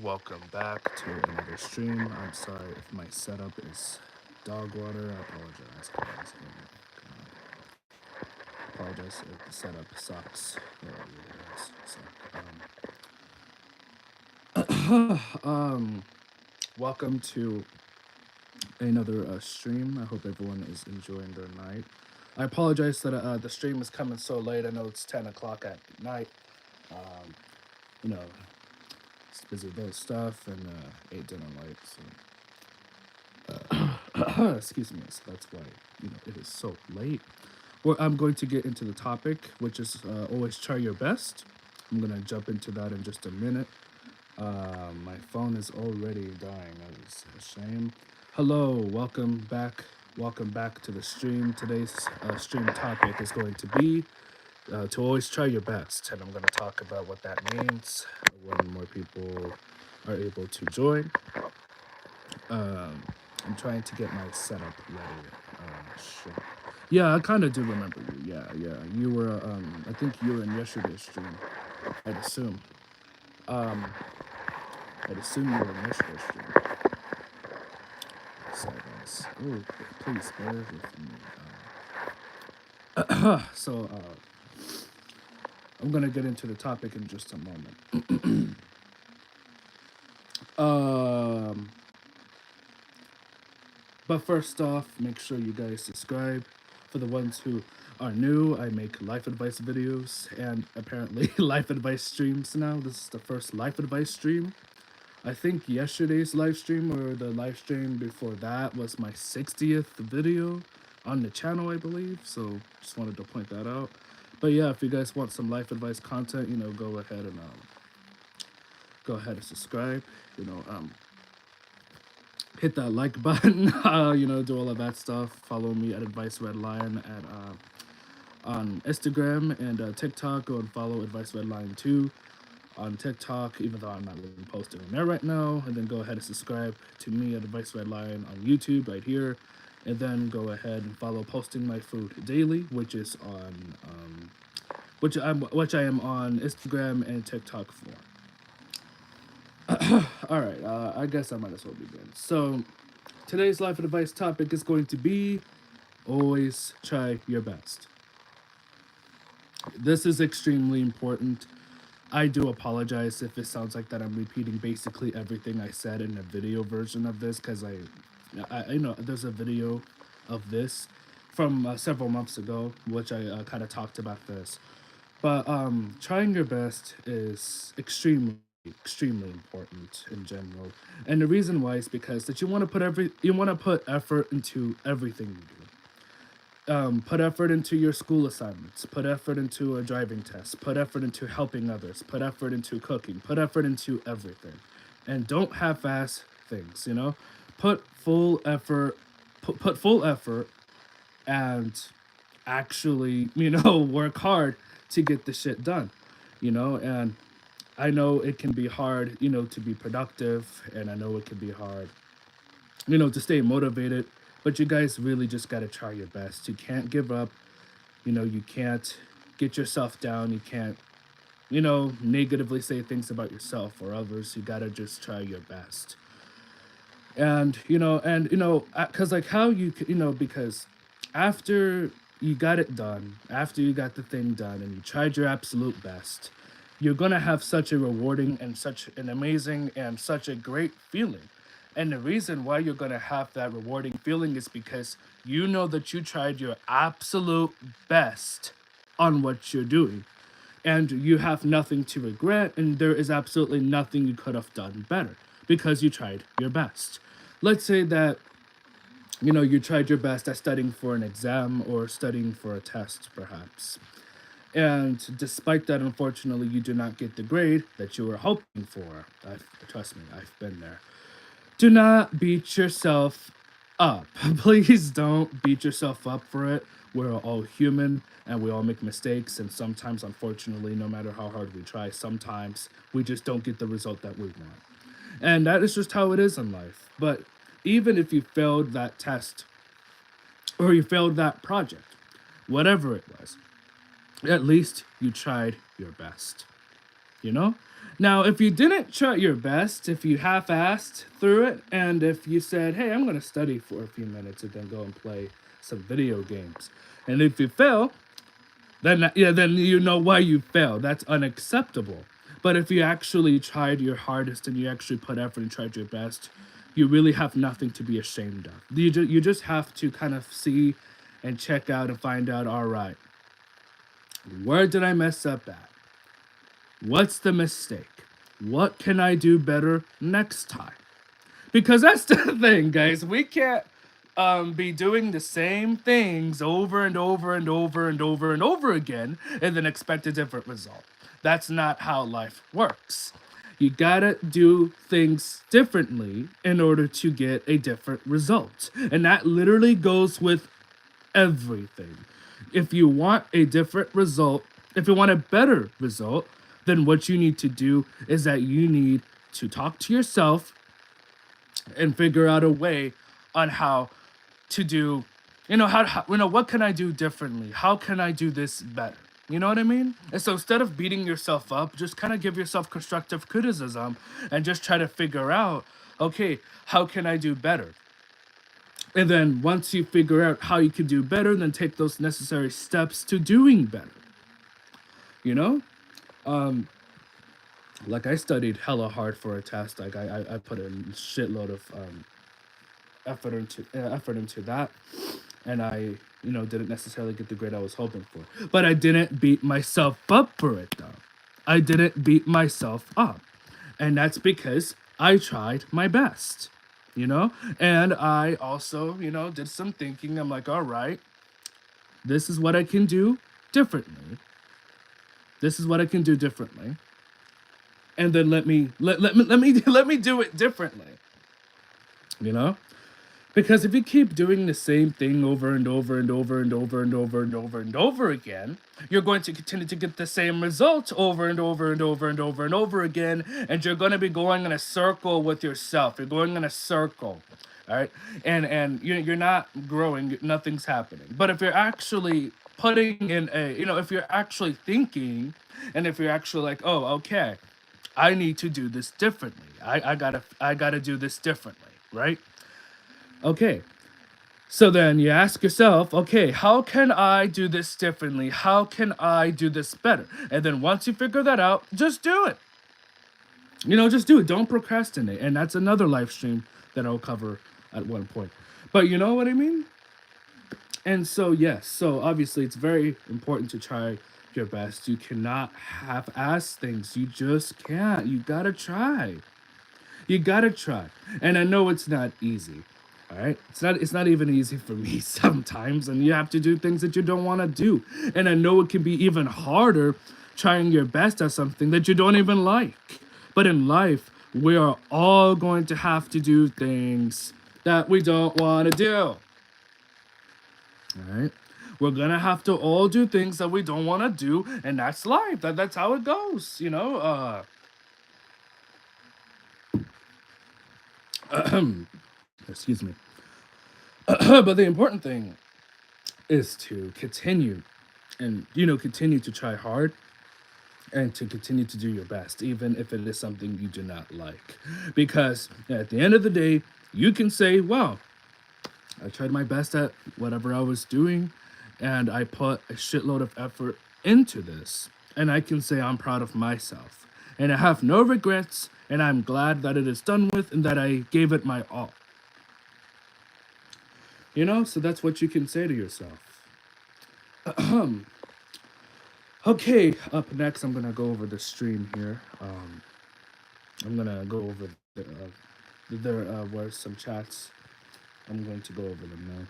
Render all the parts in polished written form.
welcome back to another stream. I'm sorry if my setup is dog water. I apologize, guys. Apologize if the setup sucks. It really does suck. Welcome to another stream. I hope everyone is enjoying their night. I apologize that the stream is coming so late. I know it's 10 o'clock at night. Um, you know, it's busy with stuff and ate dinner late. So excuse me. So that's why it is so late. Well, I'm going to get into the topic, which is always try your best. I'm gonna jump into that in just a minute. My phone is already dying. That is a shame. Hello, welcome back. Welcome back to the stream. Today's stream topic is going to be to always try your best, and I'm going to talk about what that means when more people are able to join. Um, I'm trying to get my setup ready. Shit. Yeah, I kind of do remember you. Yeah. You were. I think you were in yesterday's stream. I'd assume. Um, I'd assume you were in yesterday's stream. Sorry, guys. Oh, please bear with me. I'm gonna get into the topic in just a moment. um, but first off, make sure you guys subscribe. For the ones who are new, I make life advice videos and apparently life advice streams now. This is the first life advice stream. I think yesterday's live stream or the live stream before that was my 60th video on the channel, I believe. So just wanted to point that out. But yeah, if you guys want some life advice content, go ahead and subscribe. Hit that like button. Do all of that stuff. Follow me at Advice Red Lion at on Instagram and TikTok. Go and follow Advice Red Lion 2 on TikTok, even though I'm not really posting on there right now. And then go ahead and subscribe to me at Advice Red Lion on YouTube right here. And then go ahead and follow Posting My Food Daily, which is on which I am on Instagram and TikTok for. All right, I guess I might as well begin. So today's life advice topic is going to be always try your best. This is extremely important. I do apologize if it sounds like that I'm repeating basically everything I said in the video version of this, because I know there's a video of this from several months ago, which I kind of talked about this. But trying your best is extremely important in general, and the reason why is because that you want to put effort into everything you do. Put effort into your school assignments, put effort into a driving test, put effort into helping others, put effort into cooking, put effort into everything. And don't half-ass things, Put full effort, put full effort and actually, work hard to get the shit done, and I know it can be hard, to be productive, and I know it can be hard, to stay motivated, but you guys really just got to try your best. You can't give up. You can't get yourself down. You can't, negatively say things about yourself or others. You got to just try your best. Because like how because after you got it done, after you got the thing done and you tried your absolute best, you're going to have such a rewarding and such an amazing and such a great feeling. And the reason why you're going to have that rewarding feeling is because you know that you tried your absolute best on what you're doing. And you have nothing to regret, and there is absolutely nothing you could have done better because you tried your best. Let's say that you tried your best at studying for an exam or studying for a test, perhaps. And despite that, unfortunately, you do not get the grade that you were hoping for. Trust me, I've been there. Do not beat yourself up. Please don't beat yourself up for it. We're all human and we all make mistakes. And sometimes, unfortunately, no matter how hard we try, sometimes we just don't get the result that we want. And that is just how it is in life. But even if you failed that test or you failed that project, whatever it was, at least you tried your best, you know? Now, if you didn't try your best, if you half-assed through it, and if you said, "Hey, I'm going to study for a few minutes and then go and play some video games," and if you fail, then yeah, then you know why you failed. That's unacceptable. But if you actually tried your hardest and you actually put effort and tried your best, you really have nothing to be ashamed of. You just have to kind of see and check out and find out, all right, where did I mess up at? What's the mistake? What can I do better next time? Because that's the thing, guys. We can't be doing the same things over and over and over and over and over again and then expect a different result. That's not how life works. You gotta do things differently in order to get a different result. And that literally goes with everything. If you want a different result, if you want a better result, then what you need to do is that you need to talk to yourself and figure out a way on how to do, what can I do differently? How can I do this better? You know what I mean? And so instead of beating yourself up, just kind of give yourself constructive criticism and just try to figure out, okay, how can I do better? And then once you figure out how you can do better, then take those necessary steps to doing better. You know? Like I studied hella hard for a test. Like I put a shitload of effort into that, and I didn't necessarily get the grade I was hoping for. But I didn't beat myself up for it though. I didn't beat myself up, and that's because I tried my best. And I also did some thinking. I'm like, all right, this is what I can do differently. This is what I can do differently. And then let me let me do it differently. You know? Because if you keep doing the same thing over and over and over and over and over and over and over again, you're going to continue to get the same results over and over and over and over and over again, and you're going to be going in a circle with yourself. You're going in a circle, all right? And you're not growing, nothing's happening. But if you're actually putting in if you're actually thinking, and if you're actually like, oh, okay, I need to do this differently. I gotta do this differently, right? Okay. So then you ask yourself, okay, how can I do this differently? How can I do this better? And then once you figure that out, just do it. Just do it. Don't procrastinate. And that's another live stream that I'll cover at one point. But you know what I mean? And so, yes, so obviously it's very important to try your best. You cannot half-ass things. You just can't. You gotta try. You gotta try. And I know it's not easy. All right? It's not even easy for me sometimes, and you have to do things that you don't want to do. And I know it can be even harder trying your best at something that you don't even like. But in life, we are all going to have to do things that we don't want to do. All right? We're gonna have to all do things that we don't want to do, and that's life. That's how it goes, excuse me. But the important thing is to continue and continue to try hard and to continue to do your best, even if it is something you do not like. Because at the end of the day, you can say, well, I tried my best at whatever I was doing, and I put a shitload of effort into this. And I can say I'm proud of myself. And I have no regrets, and I'm glad that it is done with and that I gave it my all. So that's what you can say to yourself. Okay, up next, I'm gonna go over the stream here. I'm gonna go over there were some chats. I'm going to go over them now.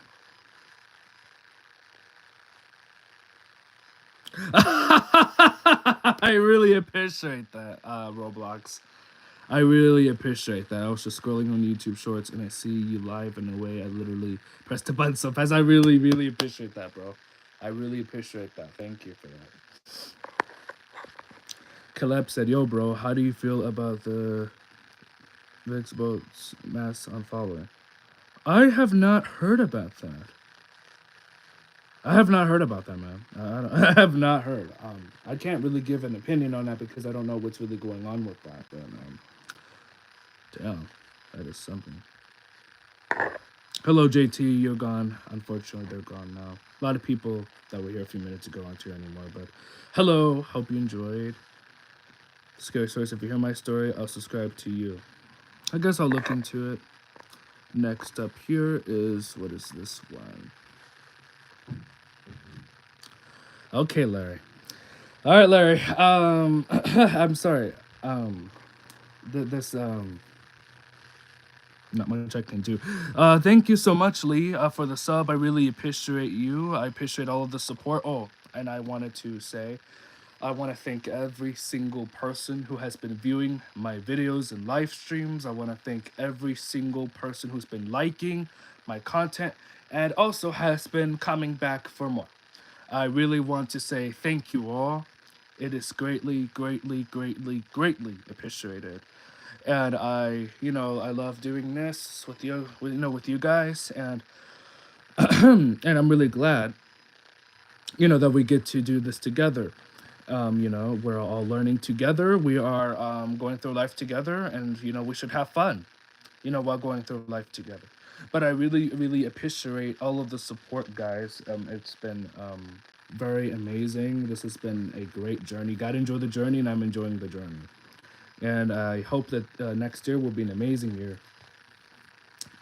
I really appreciate that, Roblox. I really appreciate that. I was just scrolling on YouTube Shorts and I see you live in a way. I literally pressed a button so fast. I really, really appreciate that, bro. I really appreciate that. Thank you for that. Caleb said, yo, bro, how do you feel about the Xbox mass unfollowing? I have not heard about that. I have not heard about that, man. I have not heard. I can't really give an opinion on that because I don't know what's really going on with that. But damn, that is something. Hello, JT. You're gone. Unfortunately, they're gone now. A lot of people that were here a few minutes ago aren't here anymore. But hello. Hope you enjoyed. Scary stories. If you hear my story, I'll subscribe to you. I guess I'll look into it. Next up here is, what is this one? Okay, Larry. All right, Larry. I'm sorry. This not much I can do. Thank you so much, Lee, for the sub. I really appreciate you. I appreciate all of the support. Oh, and I wanted to say, I want to thank every single person who has been viewing my videos and live streams. I want to thank every single person who's been liking my content and also has been coming back for more. I really want to say thank you all. It is greatly, greatly, greatly, greatly appreciated. And I love doing this with with you guys, and and I'm really glad, that we get to do this together. We're all learning together. We are going through life together, and we should have fun, while going through life together. But I really, really appreciate all of the support, guys. It's been very amazing. This has been a great journey. Gotta enjoy the journey, and I'm enjoying the journey. And I hope that next year will be an amazing year.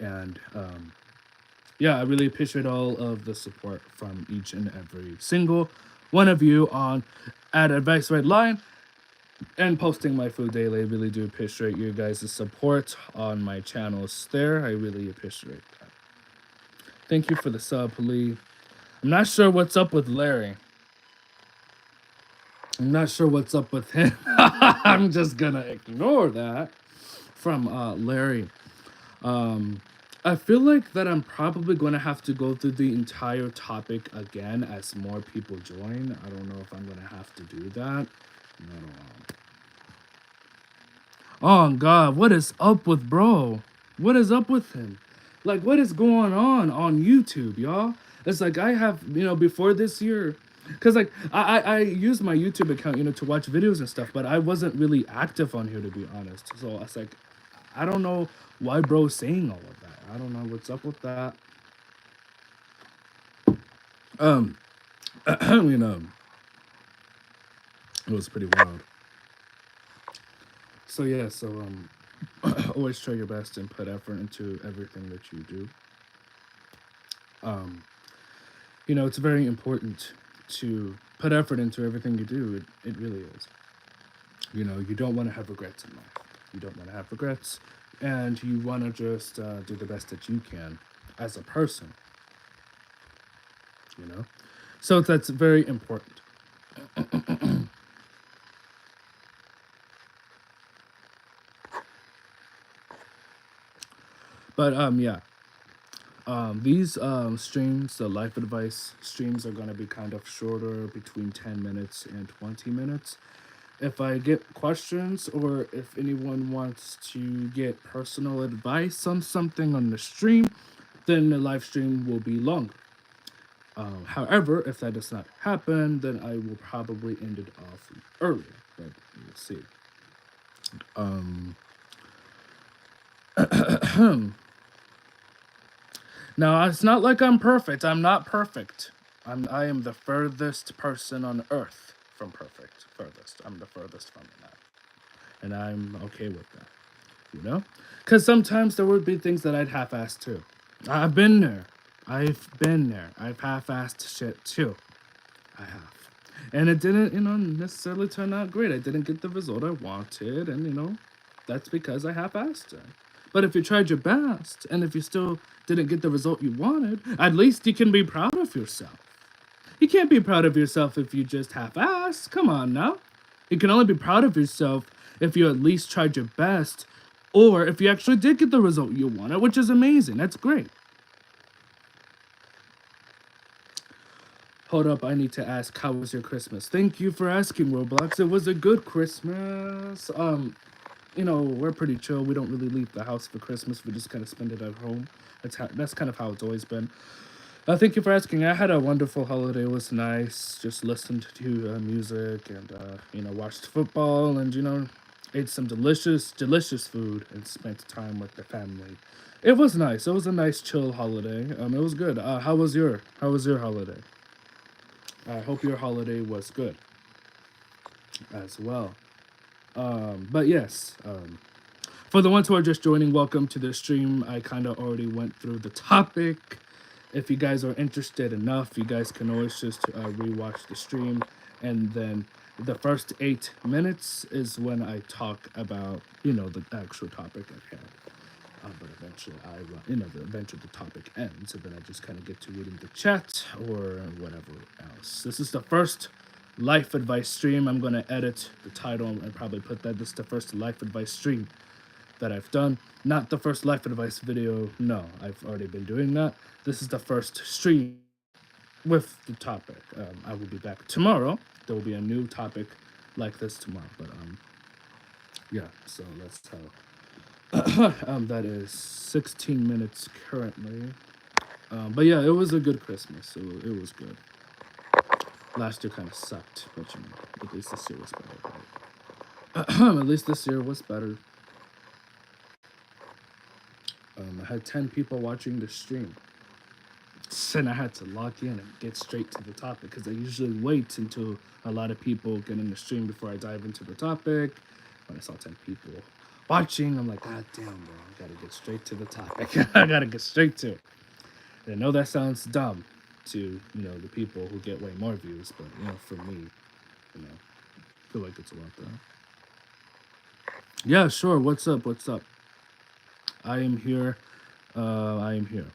And yeah, I really appreciate all of the support from each and every single one of you on at Advice Red Line and posting my food daily. I really do appreciate you guys' support on my channels there. I really appreciate that. Thank you for the sub, Lee. I'm not sure what's up with Larry. I'm not sure what's up with him. I'm just gonna ignore that from Larry. I feel like that I'm probably going to have to go through the entire topic again as more people join. I don't know if I'm going to have to do that. No. Oh, God, what is up with bro? What is up with him? Like, what is going on YouTube, y'all? It's like I have, before this year, because like I use my YouTube account, to watch videos and stuff, but I wasn't really active on here, to be honest. So it's like, I don't know why bro's saying all of that. I don't know what's up with that. It was pretty wild. So yeah, always try your best and put effort into everything that you do. It's very important to put effort into everything you do. It really is. You don't want to have regrets in life. You don't want to have regrets, and you want to just do the best that you can as a person. So that's very important. But yeah. These streams, the life advice streams, are going to be kind of shorter, between 10 minutes and 20 minutes. If I get questions or if anyone wants to get personal advice on something on the stream, then the live stream will be longer. However, if that does not happen, then I will probably end it off earlier, but we'll see. Now, it's not like I'm perfect. I'm not perfect. I am the furthest person on earth from perfect. Furthest. I'm the furthest from that. And I'm okay with that. Because sometimes there would be things that I'd half-ass too. I've been there. I've half-assed shit too. I have. And it didn't, necessarily turn out great. I didn't get the result I wanted. And, that's because I half-assed it. But if you tried your best, and if you still didn't get the result you wanted, at least you can be proud of yourself. You can't be proud of yourself if you just half-assed. Come on now. You can only be proud of yourself if you at least tried your best, or if you actually did get the result you wanted, which is amazing. That's great. Hold up, I need to ask, how was your Christmas? Thank you for asking, Roblox. It was a good Christmas. We're pretty chill. We don't really leave the house for Christmas. We just kind of spend it at home. That's kind of how it's always been. Thank you for asking. I had a wonderful holiday. It was nice. Just listened to music and watched football and ate some delicious food and spent time with the family. It was nice. It was a nice chill holiday. It was good. How was your holiday? I hope your holiday was good as well. But yes, for the ones who are just joining, welcome to the stream. I kind of already went through the topic. If you guys are interested enough, you guys can always just rewatch the stream. And then the first 8 minutes is when I talk about, the actual topic at hand. But eventually, eventually the topic ends, and then I just kind of get to reading the chat or whatever else. This is the first life advice stream. I'm gonna edit the title and probably put that this is the first life advice stream that I've done. Not the first life advice video. No, I've already been doing that. This is the first stream with the topic. I will be back tomorrow. There will be a new topic like this tomorrow. But yeah. So that's how. That is 16 minutes currently. But yeah, it was a good Christmas. So it was good. Last year kind of sucked, but at least this year was better. Right? At least this year was better. I had 10 people watching the stream. And I had to lock in and get straight to the topic because I usually wait until a lot of people get in the stream before I dive into the topic. When I saw 10 people watching, I'm like, God damn, bro, I gotta get straight to the topic. I gotta get straight to it. And I know that sounds dumb to, the people who get way more views, but, for me, I feel like it's a lot though. Yeah, sure. What's up? What's up? I am here. I am here.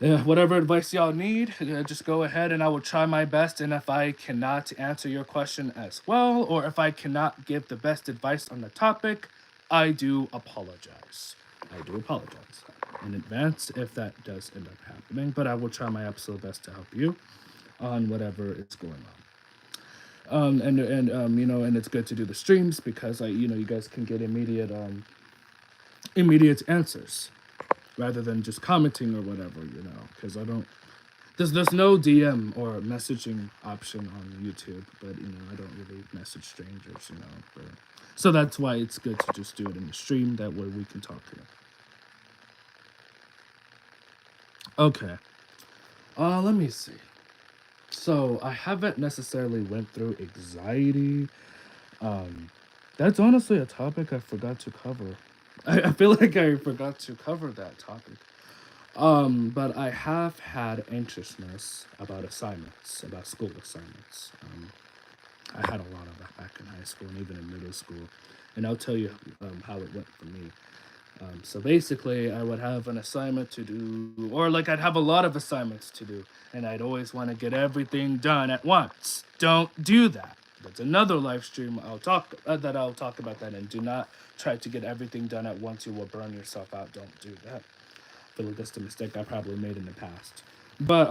Yeah, whatever advice y'all need, just go ahead and I will try my best. And if I cannot answer your question as well, or if I cannot give the best advice on the topic, I do apologize. I do apologize in advance if that does end up happening, but I will try my absolute best to help you on whatever is going on. And it's good to do the streams because you guys can get immediate answers rather than just commenting or whatever, because I don't. There's no DM or messaging option on YouTube, but I don't really message strangers, But, so that's why it's good to just do it in the stream. That way we can talk here. Okay. Let me see. So I haven't necessarily went through anxiety. Um, that's honestly a topic I forgot to cover. I feel like I forgot to cover that topic. But I have had anxiousness about assignments, about school assignments. I had a lot of that back in high school and even in middle school. And I'll tell you how it went for me. So basically, I would have an assignment to do, or like I'd have a lot of assignments to do, and I'd always want to get everything done at once. Don't do that. That's another live stream I'll talk about that, and do not try to get everything done at once. You will burn yourself out. Don't do that. I feel like that's the mistake I probably made in the past. But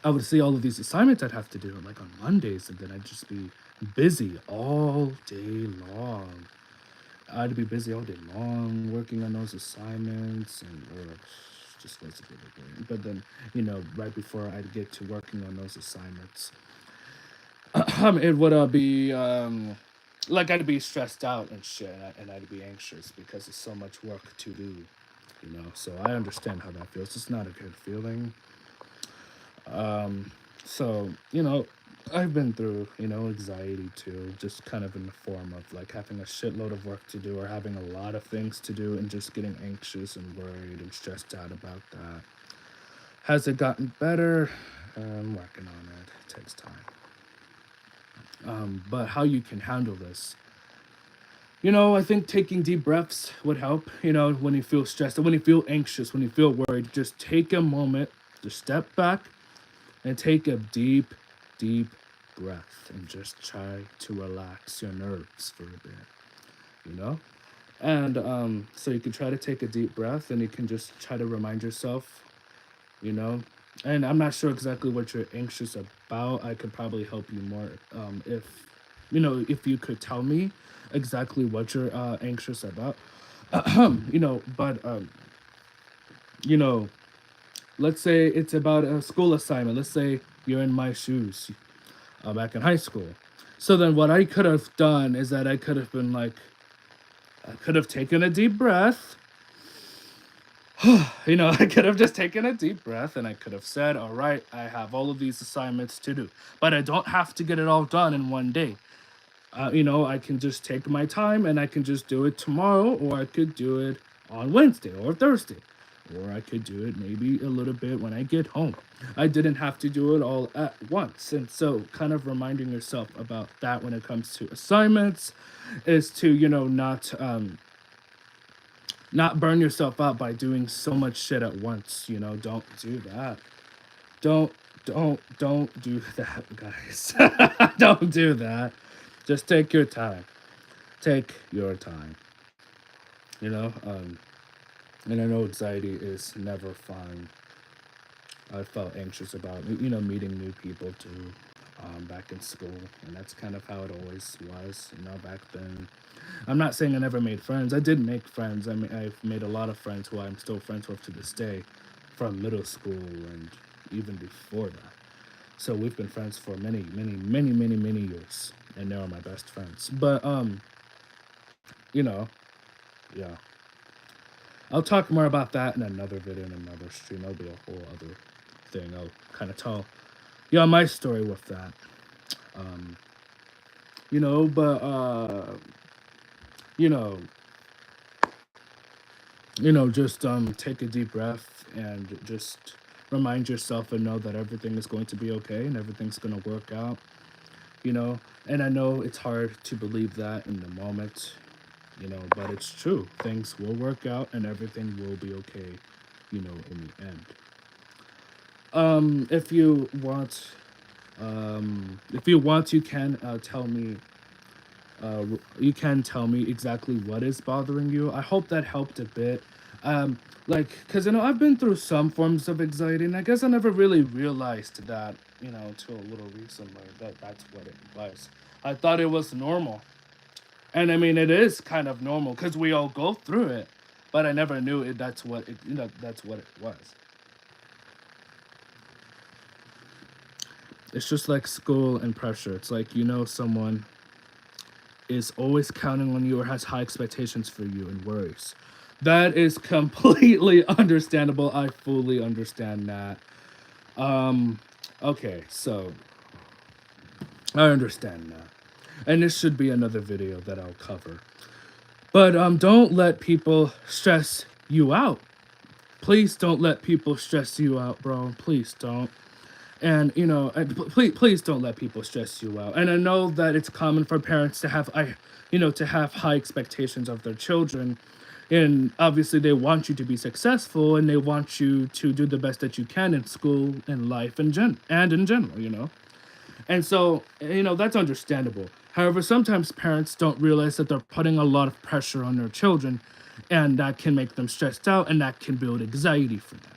I would see all of these assignments I'd have to do like on Mondays, and then I'd just be busy all day long. I'd be busy all day long working on those assignments, and just wasn't really great. But then, right before I'd get to working on those assignments, it would be like I'd be stressed out and shit, and I'd be anxious because there's so much work to do. So I understand how that feels. It's not a good feeling. So, I've been through, anxiety too, just kind of in the form of like having a shitload of work to do or having a lot of things to do and just getting anxious and worried and stressed out about that. Has it gotten better? I'm working on it. It takes time. But how you can handle this, I think taking deep breaths would help, when you feel stressed, when you feel anxious, when you feel worried, just take a moment to step back and take a deep breath and just try to relax your nerves for a bit, you know? And so you can try to take a deep breath and you can just try to remind yourself, you know? And I'm not sure exactly what you're anxious about. I could probably help you more if you could tell me exactly what you're anxious about. But you know, Let's say it's about a school assignment. Let's say you're in my shoes back in high school. So then what I could have done is that I could have been like, I could have taken a deep breath. I could have just taken a deep breath and I could have said, all right, I have all of these assignments to do, but I don't have to get it all done in one day. I can just take my time and I can just do it tomorrow, or I could do it on Wednesday or Thursday, or I could do it maybe a little bit when I get home. I didn't have to do it all at once. And so, kind of reminding yourself about that when it comes to assignments is to, not burn yourself out by doing so much shit at once. Don't do that. Don't don't do that, guys. Don't do that. Just take your time. Take your time. You know, um, and I know anxiety is never fun. I felt anxious about meeting new people too, back in school, and that's kind of how it always was. Back then. I'm not saying I never made friends. I did make friends. I mean, I've made a lot of friends who I'm still friends with to this day, from middle school and even before that. So we've been friends for many, many, many, many, many years, and they are my best friends. But you know, yeah, I'll talk more about that in another video, in another stream. That'll be a whole other thing. I'll kind of tell my story with that. Um, but you know, just take a deep breath and just remind yourself and know that everything is going to be okay and everything's going to work out. you know and I know it's hard to believe that in the moment, but it's true. Things will work out and everything will be okay, in the end. If you want, you can tell me, you can tell me exactly what is bothering you. I hope that helped a bit. Because I've been through some forms of anxiety, and I guess I never really realized that, until a little recently, that that's what it was. I thought it was normal, and I mean, it is kind of normal because we all go through it. But I never knew it. That's what it was. It's just like school and pressure. It's like someone is always counting on you or has high expectations for you and worries. That is completely understandable. I fully understand that. Um, okay, so I understand that. And this should be another video that I'll cover. But don't let people stress you out. Please don't let people stress you out, bro. Please don't. And please don't let people stress you out. And I know that it's common for parents to have to have high expectations of their children, and obviously they want you to be successful and they want you to do the best that you can in school and life and in general. And so, that's understandable. However, sometimes parents don't realize that they're putting a lot of pressure on their children, and that can make them stressed out and that can build anxiety for them.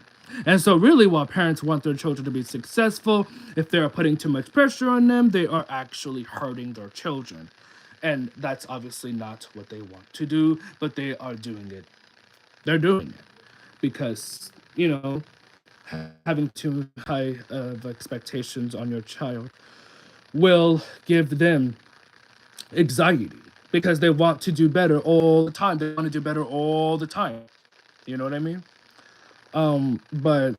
And so, really, while parents want their children to be successful, if they are putting too much pressure on them, they are actually hurting their children. And that's obviously not what they want to do, but they are doing it. They're doing it because, having too high of expectations on your child will give them anxiety because they want to do better all the time. They want to do better all the time. You know what I mean? But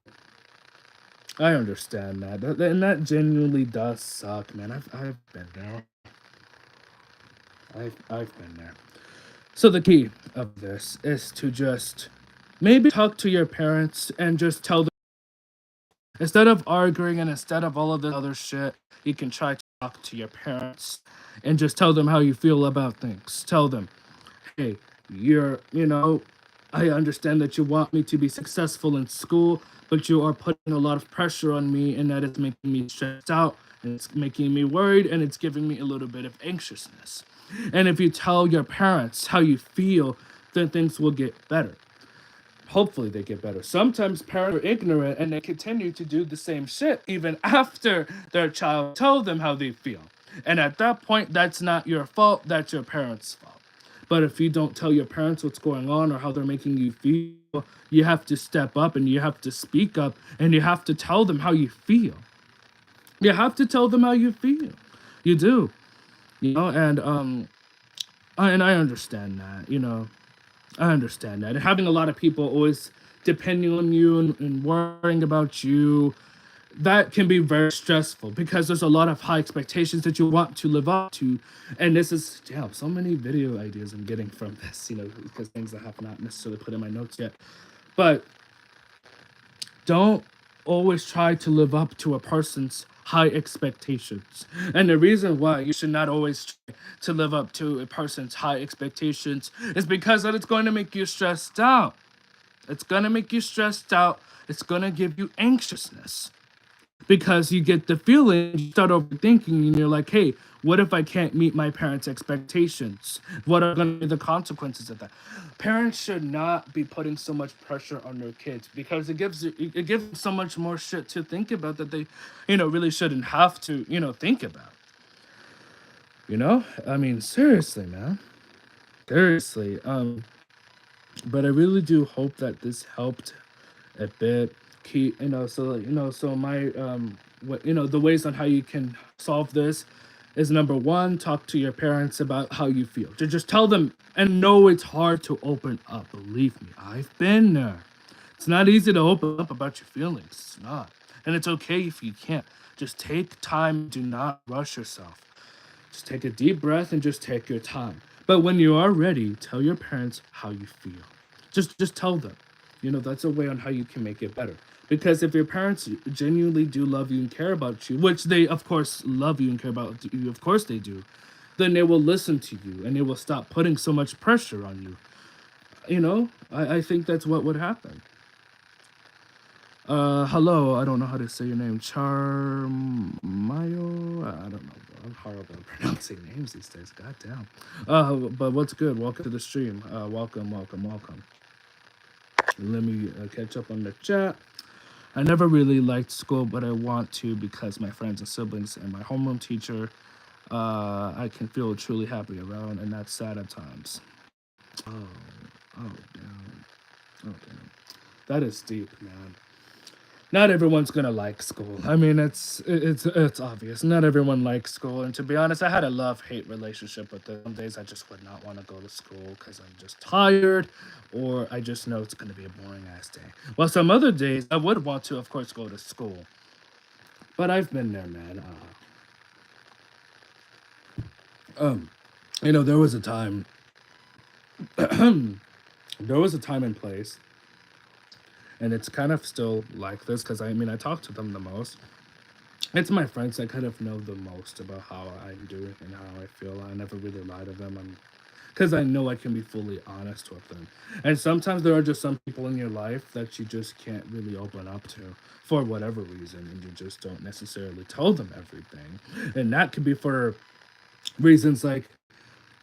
I understand that. And that genuinely does suck, man. I've been there. I've been there. So the key of this is to just maybe talk to your parents and just tell them, instead of arguing and instead of all of the other shit, you can try to talk to your parents and just tell them how you feel about things. Tell them, hey, I understand that you want me to be successful in school, but you are putting a lot of pressure on me, and that is making me stressed out, and it's making me worried, and it's giving me a little bit of anxiousness. And if you tell your parents how you feel, then things will get better. Hopefully they get better. Sometimes parents are ignorant and they continue to do the same shit even after their child told them how they feel. And at that point, that's not your fault, that's your parents' fault. But if you don't tell your parents what's going on or how they're making you feel, people, you have to step up and you have to speak up and you have to tell them how you feel. You have to tell them how you feel. You do, and I understand that, I understand that. And having a lot of people always depending on you and worrying about you, that can be very stressful because there's a lot of high expectations that you want to live up to. And this is, yeah, so many video ideas I'm getting from this, because things I have not necessarily put in my notes yet. But don't always try to live up to a person's high expectations. And the reason why you should not always try to live up to a person's high expectations is because that it's going to make you stressed out. It's going to make you stressed out. It's going to give you anxiousness because you get the feeling, you start overthinking, and you're like, hey, what if I can't meet my parents' expectations? What are going to be the consequences of that? Parents should not be putting so much pressure on their kids because it gives them so much more shit to think about that they, really shouldn't have to, think about. I mean, seriously, man. Seriously. But I really do hope that this helped a bit. So my what the ways on how you can solve this is number one, talk to your parents about how you feel. Just tell them, and know it's hard to open up. Believe me, I've been there. It's not easy to open up about your feelings. It's not, and it's okay if you can't. Just take time. Do not rush yourself. Just take a deep breath and just take your time. But when you are ready, tell your parents how you feel. Just tell them. That's a way on how you can make it better. Because if your parents genuinely do love you and care about you, which they of course love you and care about you, of course they do, then they will listen to you and they will stop putting so much pressure on you. I think that's what would happen. Hello, I don't know how to say your name. Charmayo? I don't know, bro. I'm horrible at pronouncing names these days. God damn. But what's good? Welcome to the stream. Welcome, welcome, welcome. Let me catch up on the chat. I never really liked school, but I want to because my friends and siblings and my homeroom teacher, I can feel truly happy around, and that's sad at times. Oh, oh, damn. Oh, damn. That is deep, man. Not everyone's gonna like school. I mean, it's obvious. Not everyone likes school, and to be honest, I had a love-hate relationship with it. Some days I just would not want to go to school because I'm just tired, or I just know it's gonna be a boring ass day. Well, some other days I would want to, of course, go to school, but I've been there, man. There was a time, there was a time and place, and it's kind of still like this because I mean I talk to them the most. It's my friends that kind of know the most about how I'm doing and how I feel. I never really lie to them, because I know I can be fully honest with them. And sometimes there are just some people in your life that you just can't really open up to for whatever reason, and you just don't necessarily tell them everything. And that could be for reasons like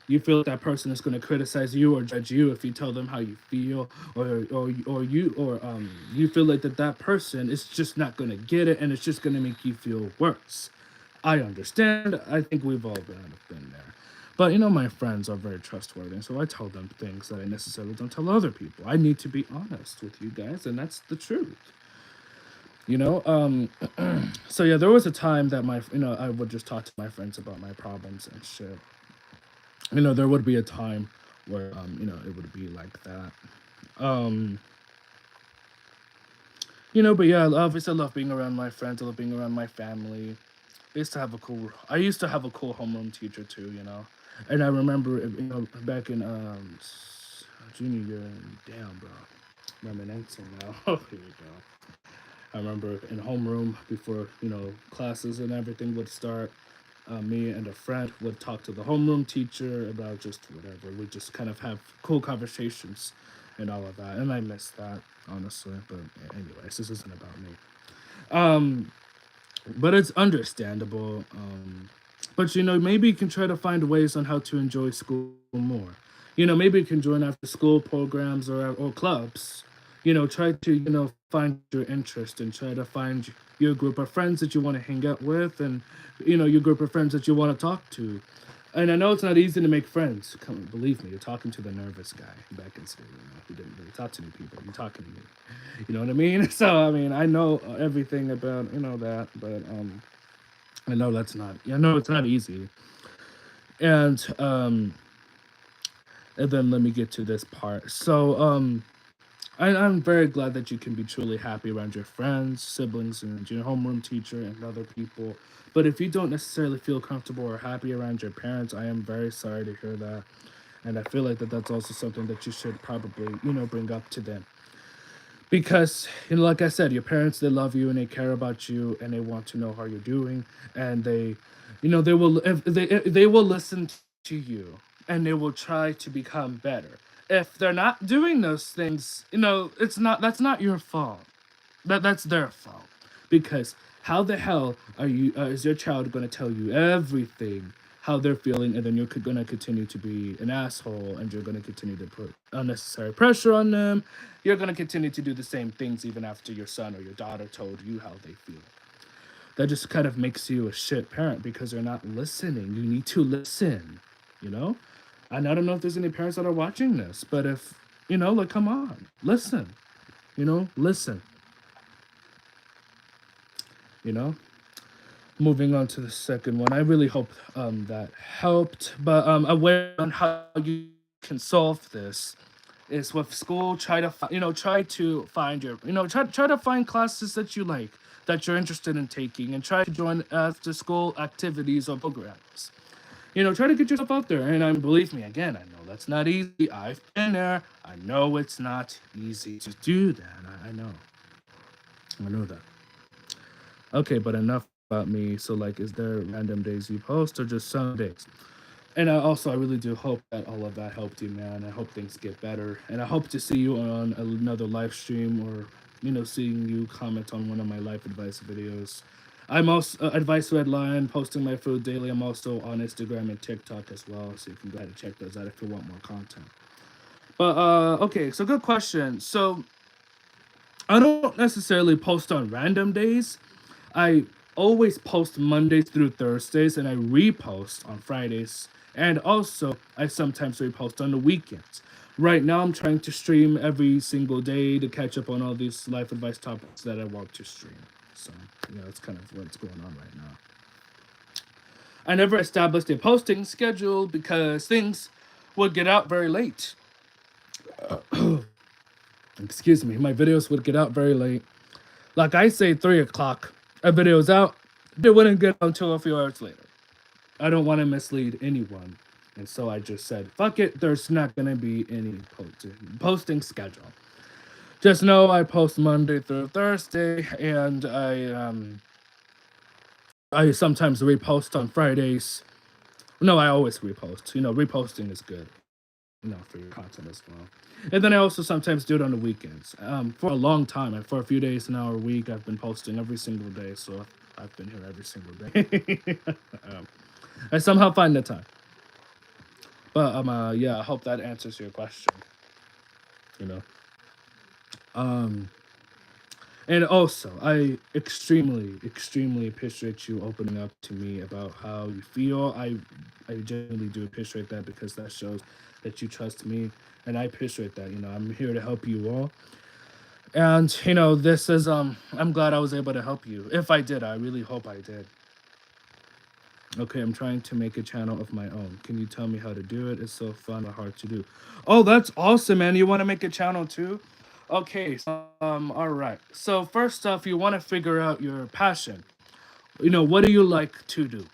you feel that person is going to criticize you or judge you if you tell them how you feel, or you feel like that person is just not going to get it and it's just going to make you feel worse. I understand. I think we've all been there. But my friends are very trustworthy, so I tell them things that I necessarily don't tell other people. I need to be honest with you guys, and that's the truth. You know, um, so yeah, there was a time that I would just talk to my friends about my problems and shit. There would be a time where it would be like that. Um, but yeah, obviously I love being around my friends. I love being around my family. I used to have a cool homeroom teacher too, and I remember back in junior year. Damn, bro, reminiscing now. Oh, here we go. I remember in homeroom before classes and everything would start. Me and a friend would talk to the homeroom teacher about just whatever. We just kind of have cool conversations and all of that. And I miss that, honestly. But anyways, this isn't about me. Um, but it's understandable. But maybe you can try to find ways on how to enjoy school more. Maybe you can join after school programs or clubs. Try to find your interest and try to find your group of friends that you want to hang out with, and your group of friends that you want to talk to. And I know it's not easy to make friends. Come, believe me, you're talking to the nervous guy back in school. Who didn't really talk to new people. You're talking to me. You know what I mean? So I mean, I know everything about that, but I know that's not. I know it's not easy. And and then let me get to this part. So I'm very glad that you can be truly happy around your friends, siblings, and your homeroom teacher and other people. But if you don't necessarily feel comfortable or happy around your parents, I am very sorry to hear that. And I feel like that's also something that you should probably, bring up to them. Because, like I said, your parents, they love you and they care about you and they want to know how you're doing. And they will, if they will listen to you and they will try to become better. If they're not doing those things, that's not your fault. That's their fault. Because how the hell is your child going to tell you everything how they're feeling, and then you're going to continue to be an asshole, and you're going to continue to put unnecessary pressure on them. You're going to continue to do the same things even after your son or your daughter told you how they feel. That just kind of makes you a shit parent because you're not listening. You need to listen, you know? And I don't know if there's any parents that are watching this, but if, like, come on, listen, listen, you know? Moving on to the second one, I really hope that helped. But a way on how you can solve this is with school. Try to find your, try to find classes that you like, that you're interested in taking, and try to join after school activities or programs. Try to get yourself out there. And believe me, again, I know that's not easy. I've been there. I know it's not easy to do that. I know that. Okay, but enough about me. So, like, is there random days you post or just some days? And I really do hope that all of that helped you, man. I hope things get better. And I hope to see you on another live stream, or, seeing you comment on one of my life advice videos. I'm also Advice Redline, posting my food daily. I'm also on Instagram and TikTok as well. So you can go ahead and check those out if you want more content. But, okay, so good question. So, I don't necessarily post on random days. I always post Mondays through Thursdays, and I repost on Fridays. And also, I sometimes repost on the weekends. Right now, I'm trying to stream every single day to catch up on all these life advice topics that I want to stream. So, that's kind of what's going on right now. I never established a posting schedule because things would get out very late. Excuse me, my videos would get out very late. Like I say, 3 o'clock, a video's out, it wouldn't get out until a few hours later. I don't want to mislead anyone. And so I just said, fuck it, there's not going to be any posting schedule. Just know I post Monday through Thursday, and I sometimes repost on Fridays. No, I always repost. Reposting is good, for your content as well. And then I also sometimes do it on the weekends. For a long time, and for a few days now or a week, I've been posting every single day. So I've been here every single day. I somehow find the time. But yeah, I hope that answers your question. You know. Um, and also, I extremely appreciate you opening up to me about how you feel. I genuinely do appreciate that because that shows that you trust me, and I appreciate that. I'm here to help you all. And this is I'm glad I was able to help you. If I did, I really hope I did. Okay, I'm trying to make a channel of my own. Can you tell me how to do it? It's so fun but hard to do. Oh, that's awesome, man. You want to make a channel too? Okay, so, all right. So first off, you want to figure out your passion. What do you like to do?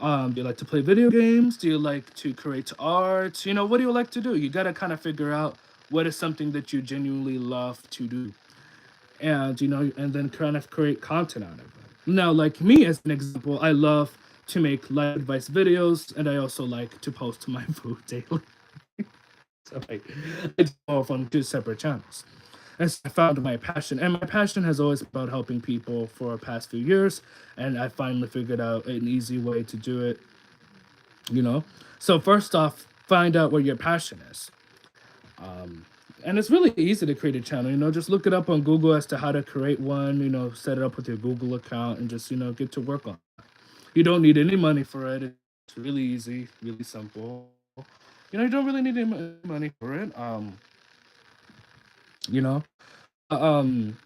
Do you like to play video games? Do you like to create art? What do you like to do? You gotta kind of figure out what is something that you genuinely love to do, and and then kind of create content out of it. Now, like me as an example, I love to make life advice videos, and I also like to post my food daily. So I do both on two separate channels. And so I found my passion, and my passion has always been about helping people for the past few years, and I finally figured out an easy way to do it. You know, so first off, find out what your passion is. And it's really easy to create a channel. Just look it up on Google as to how to create one. Set it up with your Google account and just get to work on it. You don't need any money for it. It's really easy, really simple. You don't really need any money for it. You know, Uh, um,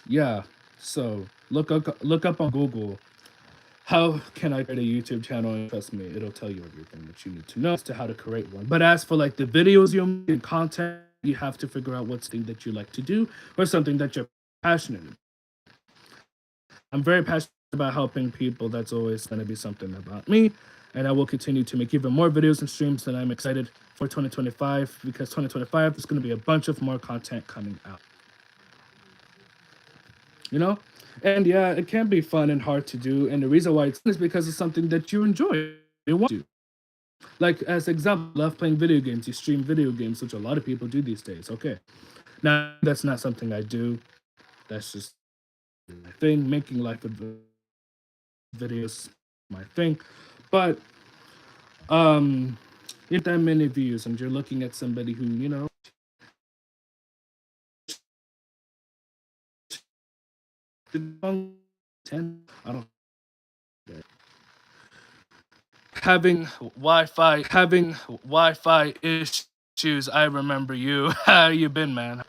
yeah. So look up on Google. How can I create a YouTube channel? And trust me, it'll tell you everything that you need to know as to how to create one. But as for like the videos you make and content, you have to figure out what's thing that you like to do or something that you're passionate about. I'm very passionate about helping people. That's always going to be something about me. And I will continue to make even more videos and streams. And I'm excited for 2025 because 2025 there's going to be a bunch of more content coming out. You know? And yeah, it can be fun and hard to do. And the reason why it's fun is because it's something that you enjoy. You want to. Like, as example, love playing video games. You stream video games, which a lot of people do these days. Okay. Now, that's not something I do. That's just my thing. Making life videos, my thing. But, if that many views and you're looking at somebody who, 10, I don't having Wi-Fi issues. I remember you. How you been, man?